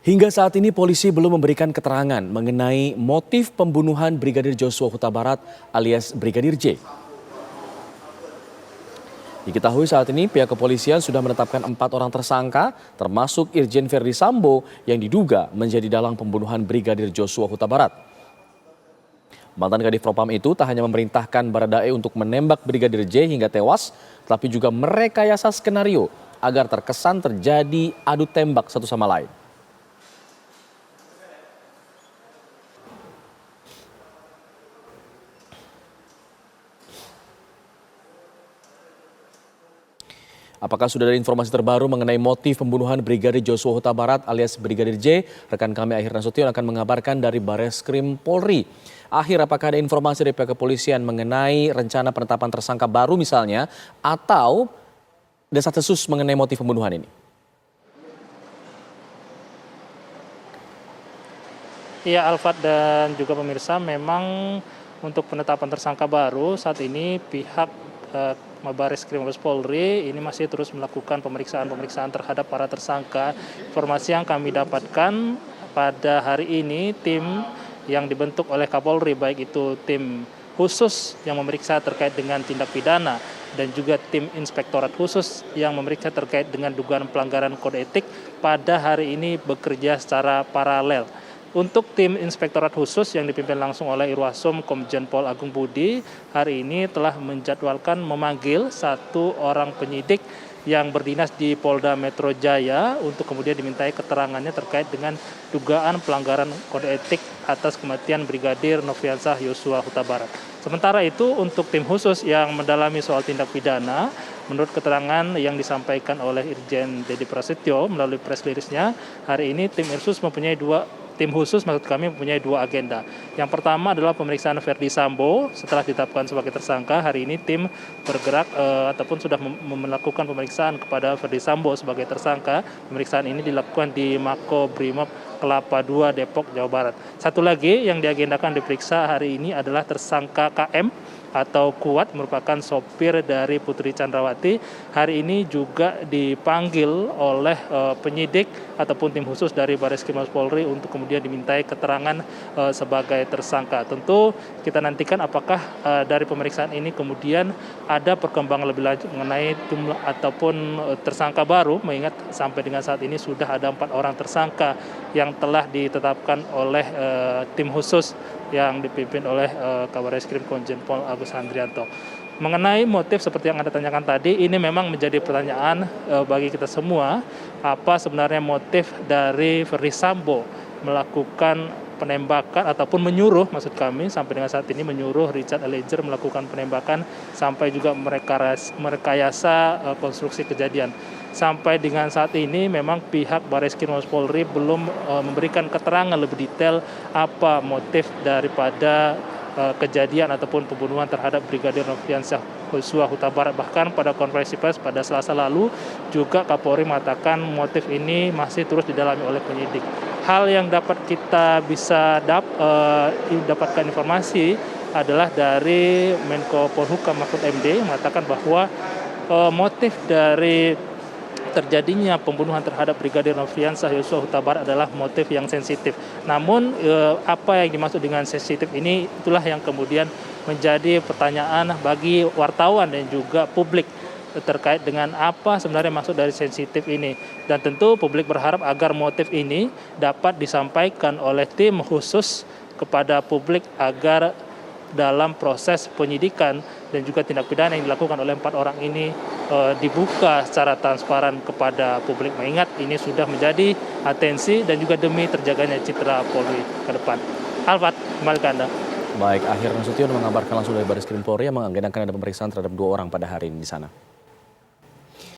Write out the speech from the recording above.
Hingga saat ini polisi belum memberikan keterangan mengenai motif pembunuhan Brigadir Joshua Huta Barat alias Brigadir J. Diketahui saat ini pihak kepolisian sudah menetapkan 4 orang tersangka termasuk Irjen Verdi Sambo yang diduga menjadi dalang pembunuhan Brigadir Joshua Huta Barat. Mantan Kadif Propam itu tak hanya memerintahkan Baradae untuk menembak Brigadir J hingga tewas, tapi juga merekayasa skenario agar terkesan terjadi adu tembak satu sama lain. Apakah sudah ada informasi terbaru mengenai motif pembunuhan Brigadir Joshua Huta Barat alias Brigadir J? Rekan kami Akhir Nasution akan mengabarkan dari Bareskrim Polri. Akhir, apakah ada informasi dari pihak kepolisian mengenai rencana penetapan tersangka baru misalnya atau desas-desus mengenai motif pembunuhan ini? Iya, Alfat dan juga pemirsa, memang untuk penetapan tersangka baru saat ini pihak Bareskrim Mabes Polri ini masih terus melakukan pemeriksaan terhadap para tersangka. Informasi yang kami dapatkan pada hari ini tim yang dibentuk oleh Kapolri, baik itu tim khusus yang memeriksa terkait dengan tindak pidana dan juga tim inspektorat khusus yang memeriksa terkait dengan dugaan pelanggaran kode etik pada hari ini bekerja secara paralel. Untuk tim inspektorat khusus yang dipimpin langsung oleh Irwasum Komjen Pol Agung Budi hari ini telah menjadwalkan memanggil 1 orang penyidik yang berdinas di Polda Metro Jaya untuk kemudian dimintai keterangannya terkait dengan dugaan pelanggaran kode etik atas kematian Brigadir Nofriansah Yosua Huta Barat. Sementara itu untuk tim khusus yang mendalami soal tindak pidana, menurut keterangan yang disampaikan oleh Irjen Dedi Prasetyo melalui press release-nya, hari ini tim khusus mempunyai 2 agenda. Yang pertama adalah pemeriksaan Verdi Sambo. Setelah ditetapkan sebagai tersangka, hari ini tim bergerak ataupun sudah melakukan pemeriksaan kepada Verdi Sambo sebagai tersangka. Pemeriksaan ini dilakukan di Makobrimob Kelapa II, Depok, Jawa Barat. Satu lagi yang diagendakan diperiksa hari ini adalah tersangka KM atau Kuat, merupakan sopir dari Putri Chandrawati. Hari ini juga dipanggil oleh penyidik ataupun tim khusus dari Bareskrim Mabes Polri untuk kemudian dimintai keterangan sebagai tersangka. Tentu kita nantikan apakah dari pemeriksaan ini kemudian ada perkembangan lebih lanjut mengenai jumlah ataupun tersangka baru, mengingat sampai dengan saat ini sudah ada 4 orang tersangka yang telah ditetapkan oleh tim khusus yang dipimpin oleh Kabar Eskrim Komjen Pol Agus Handrianto. Mengenai motif seperti yang Anda tanyakan tadi, ini memang menjadi pertanyaan bagi kita semua, apa sebenarnya motif dari Verdi Sambo melakukan penembakan ataupun menyuruh, maksud kami sampai dengan saat ini menyuruh Richard Eliezer melakukan penembakan sampai juga merekayasa konstruksi kejadian. Sampai dengan saat ini memang pihak Bareskrim Mabes Polri belum memberikan keterangan lebih detail apa motif daripada kejadian ataupun pembunuhan terhadap Brigadir Nofriansah Yosua Huta Barat. Bahkan pada konferensi pers pada Selasa lalu juga Kapolri mengatakan motif ini masih terus didalami oleh penyidik. Hal yang dapat kita bisa dapatkan informasi adalah dari Menko Polhukam Mahfud MD mengatakan bahwa motif dari terjadinya pembunuhan terhadap Brigadir Nofriansah Yosua Huta Barat adalah motif yang sensitif. Namun apa yang dimaksud dengan sensitif ini, itulah yang kemudian menjadi pertanyaan bagi wartawan dan juga publik terkait dengan apa sebenarnya maksud dari sensitif ini. Dan tentu publik berharap agar motif ini dapat disampaikan oleh tim khusus kepada publik agar dalam proses penyidikan dan juga tindak pidana yang dilakukan oleh 4 orang ini dibuka secara transparan kepada publik, mengingat ini sudah menjadi atensi dan juga demi terjaganya citra Polri ke depan. Alfat, kembali ke Anda. Baik, Akhir Nasution mengabarkan langsung dari Bareskrim Polri yang mengagendakan ada pemeriksaan terhadap 2 orang pada hari ini di sana.